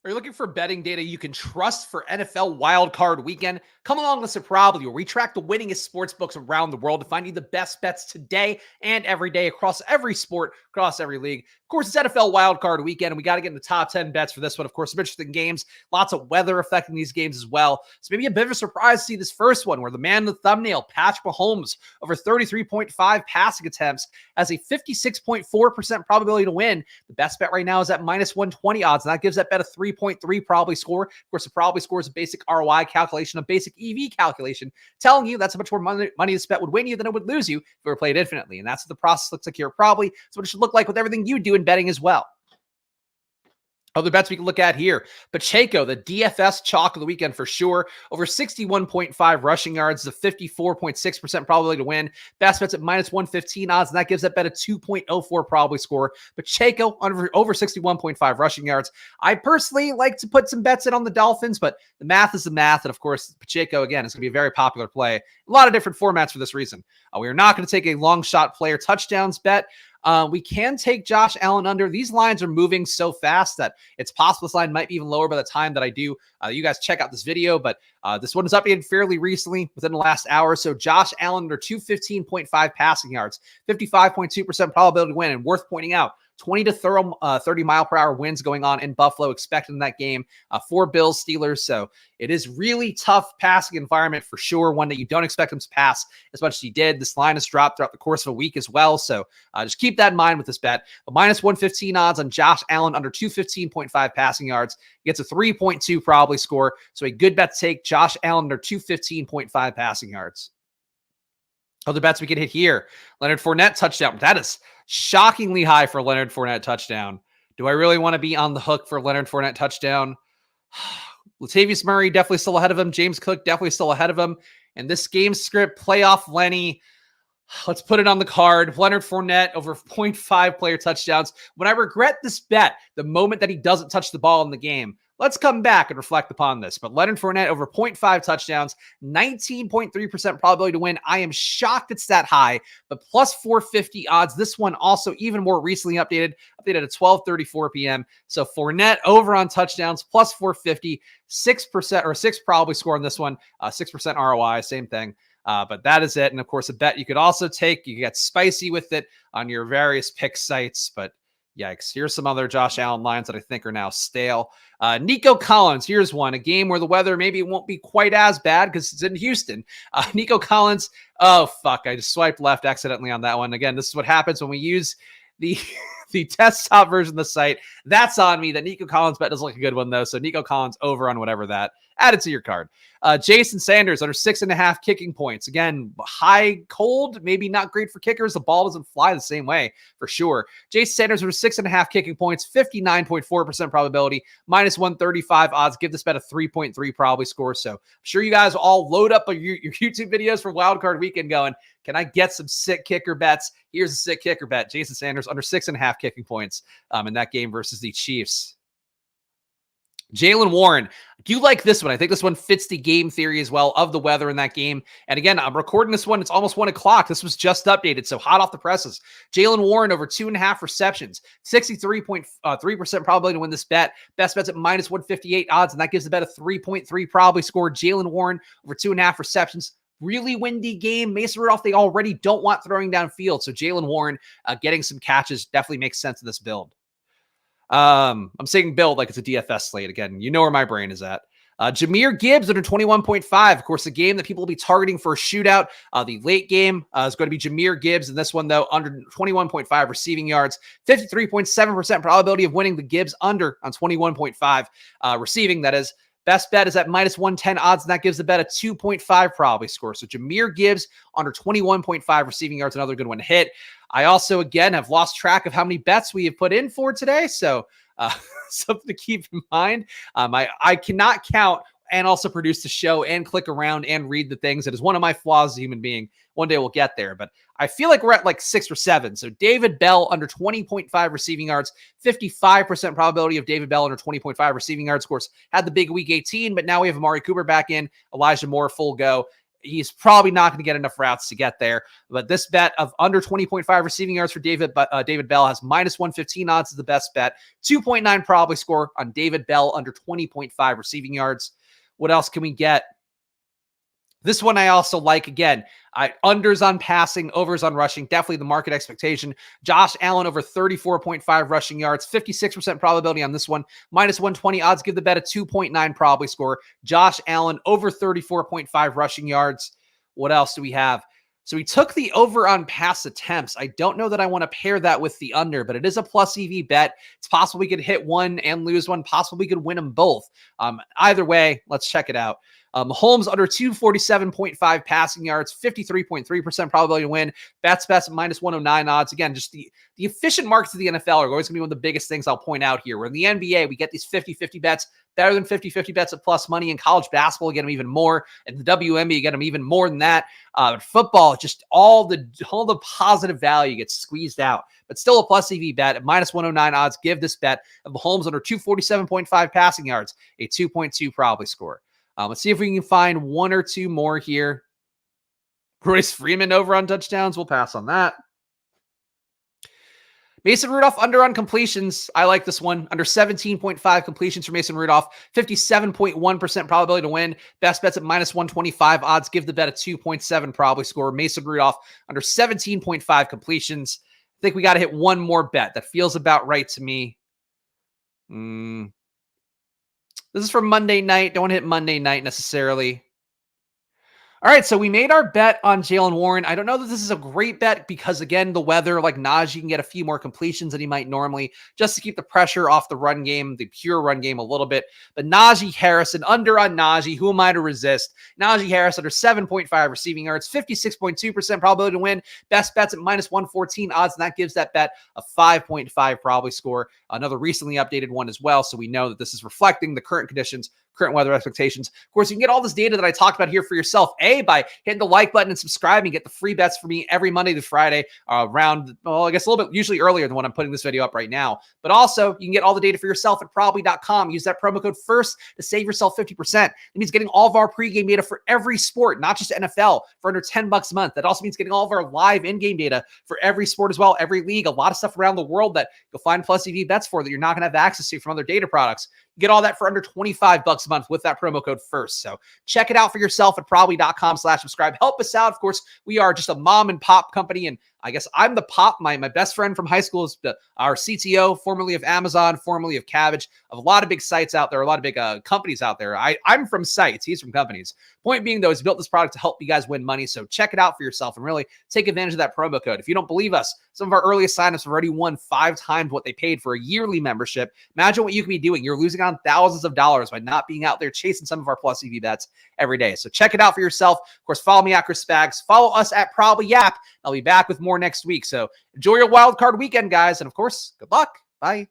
Are you looking for betting data you can trust for NFL Wildcard weekend? Come along with Probably, where we track the winningest sportsbooks around the world to find you the best bets today and every day across every sport, across every league. Of course, it's NFL Wildcard weekend, and we got to get in the top 10 bets for this one. Of course, some interesting games, lots of weather affecting these games as well. So maybe a bit of a surprise to see this first one, where the man in the thumbnail, Patrick Mahomes, over 33.5 passing attempts, has a 56.4% probability to win. The best bet right now is at minus 120 odds, and that gives that bet a 3.3 probably score. Of course, the probably score is a basic ROI calculation, a basic EV calculation, telling you that's how much more money this bet would win you than it would lose you if you were played infinitely. And that's what the process looks like here. Probably it's what it should look like with everything you do in betting as well. Other bets we can look at here. Pacheco, the DFS chalk of the weekend for sure. Over 61.5 rushing yards, a 54.6% probability to win. Best bet's at minus 115 odds, and that gives that bet a 2.04 probably score. Pacheco, over 61.5 rushing yards. I personally like to put some bets in on the Dolphins, but the math is the math. And of course, Pacheco, again, is going to be a very popular play. A lot of different formats for this reason. We are not going to take a long shot player touchdowns bet. We can take Josh Allen under. These lines are moving so fast that it's possible this line might be even lower by the time that I do. You guys check out this video, but this one is updated fairly recently within the last hour. So Josh Allen under 215.5 passing yards, 55.2% probability to win, and worth pointing out, 20 to 30 mile per hour winds going on in Buffalo expected in that game for Bills Steelers. So it is really tough passing environment for sure. One that you don't expect him to pass as much as he did. This line has dropped throughout the course of a week as well. So just keep that in mind with this bet. But minus 115 odds on Josh Allen under 215.5 passing yards. He gets a 3.2 probably score. So a good bet to take Josh Allen under 215.5 passing yards. Other bets we can hit here. Leonard Fournette touchdown. That is shockingly high for Leonard Fournette touchdown. Do I really want to be on the hook for Leonard Fournette touchdown? Latavius Murray definitely still ahead of him. James Cook definitely still ahead of him. And this game script, playoff Lenny, let's put it on the card. Leonard Fournette over 0.5 player touchdowns. When I regret this bet, the moment that he doesn't touch the ball in the game, let's come back and reflect upon this. But Leonard Fournette over 0.5 touchdowns, 19.3% probability to win. I am shocked it's that high, but plus 450 odds. This one also even more recently updated at 12:34 p.m. So Fournette over on touchdowns, plus 450, 6% or 6 probably score on this one, 6% ROI, same thing. But that is it. And of course, a bet you could also take. You get spicy with it on your various pick sites, but yikes. Here's some other Josh Allen lines that I think are now stale. Nico Collins, here's one. A game where the weather maybe won't be quite as bad because it's in Houston. Nico Collins, oh, fuck. I just swiped left accidentally on that one. Again, this is what happens when we use the desktop version of the site. That's on me. That Nico Collins bet doesn't look a good one, though. So Nico Collins over on whatever that. Add it to your card. Jason Sanders under 6.5 kicking points. Again, high cold, maybe not great for kickers. The ball doesn't fly the same way for sure. Jason Sanders under 6.5 kicking points, 59.4% probability, minus 135 odds. Give this bet a 3.3 probably score. So I'm sure you guys all load up your YouTube videos for Wildcard Weekend going, can I get some sick kicker bets? Here's a sick kicker bet. Jason Sanders under 6.5 kicking points in that game versus the Chiefs. Jaylen Warren, do you like this one? I think this one fits the game theory as well of the weather in that game. And again, I'm recording this one. It's almost 1 o'clock. This was just updated, so hot off the presses. Jaylen Warren over 2.5 receptions, 63.3% probability to win this bet. Best bet's at minus 158 odds, and that gives the bet a 3.3 probably score. Jaylen Warren over 2.5 receptions. Really windy game. Mason Rudolph, they already don't want throwing downfield. So Jaylen Warren getting some catches definitely makes sense in this build. I'm saying build like it's a DFS slate. Again, you know where my brain is at. Jahmyr Gibbs under 21.5. Of course, the game that people will be targeting for a shootout. The late game is going to be Jahmyr Gibbs. And this one, though, under 21.5 receiving yards, 53.7% probability of winning the Gibbs under on 21.5 receiving. That is. Best bet is at minus 110 odds, and that gives the bet a 2.5 probably score. So Jahmyr Gibbs under 21.5 receiving yards, another good one to hit. I also, again, have lost track of how many bets we have put in for today, so something to keep in mind. I cannot count and also produce the show and click around and read the things. It is one of my flaws as a human being. One day we'll get there, but I feel like we're at like 6 or 7. So David Bell under 20.5 receiving yards, 55% probability of David Bell under 20.5 receiving yards. Of course, had the big week 18, but now we have Amari Cooper back in, Elijah Moore full go. he's probably not going to get enough routes to get there. But this bet of under 20.5 receiving yards for David Bell has minus 115 odds as the best bet. 2.9 probably score on David Bell under 20.5 receiving yards. What else can we get? This one I also like. Again, unders on passing, overs on rushing. Definitely the market expectation. Josh Allen over 34.5 rushing yards. 56% probability on this one. Minus 120 odds give the bet a 2.9 probably score. Josh Allen over 34.5 rushing yards. What else do we have? So we took the over on pass attempts. I don't know that I want to pair that with the under, but it is a plus EV bet. It's possible we could hit one and lose one. Possible we could win them both. Either way, let's check it out. Mahomes under 247.5 passing yards, 53.3% probability to win. Bets at minus 109 odds. Again, just the efficient markets of the NFL are always going to be one of the biggest things I'll point out here. Where in the NBA, we get these 50-50 bets, better than 50-50 bets at plus money. In college basketball, you get them even more. In the WNBA, you get them even more than that. Football, just all the positive value gets squeezed out. But still a plus EV bet at minus 109 odds. Give this bet of Mahomes under 247.5 passing yards, a 2.2 probably score. Let's see if we can find one or two more here. Royce Freeman over on touchdowns. We'll pass on that. Mason Rudolph under on completions. I like this one. Under 17.5 completions for Mason Rudolph. 57.1% probability to win. Best bets at minus 125 odds. Give the bet a 2.7 probably score. Mason Rudolph under 17.5 completions. I think we got to hit one more bet. That feels about right to me. This is for Monday night. Don't hit Monday night necessarily. All right, so we made our bet on Jaylen Warren. I don't know that this is a great bet because, again, the weather, like Najee can get a few more completions than he might normally, just to keep the pressure off the run game, the pure run game a little bit. But Najee Harris, under on Najee, who am I to resist? Najee Harris under 7.5 receiving yards, 56.2% probability to win. Best bets at minus 114 odds, and that gives that bet a 5.5 probably score. Another recently updated one as well, so we know that this is reflecting the current conditions, current weather expectations. Of course, you can get all this data that I talked about here for yourself, by hitting the like button and subscribing. Get the free bets for me every Monday to Friday around, I guess a little bit, usually earlier than when I'm putting this video up right now. But also, you can get all the data for yourself at probably.com. Use that promo code FIRST to save yourself 50%. It means getting all of our pregame data for every sport, not just NFL, for under $10 a month. That also means getting all of our live in-game data for every sport as well, every league, a lot of stuff around the world that you'll find plus EV bets for that you're not going to have access to from other data products. Get all that for under $25 a month with that promo code FIRST. So check it out for yourself at probably.com/subscribe. Help us out. Of course, we are just a mom and pop company, and I guess I'm the pop. My best friend from high school is our CTO, formerly of Amazon, formerly of Cabbage, of a lot of big sites out there, a lot of big companies out there. I'm from sites. He's from companies. Point being, though, he's built this product to help you guys win money. So check it out for yourself and really take advantage of that promo code. If you don't believe us, some of our earliest signups have already won 5 times what they paid for a yearly membership. Imagine what you can be doing. You're losing on thousands of dollars by not being out there chasing some of our plus EV bets every day. So check it out for yourself. Of course, follow me at Chris Spags. Follow us at Probably Yap. I'll be back with more next week. So enjoy your wild card weekend, guys. And of course, good luck. Bye.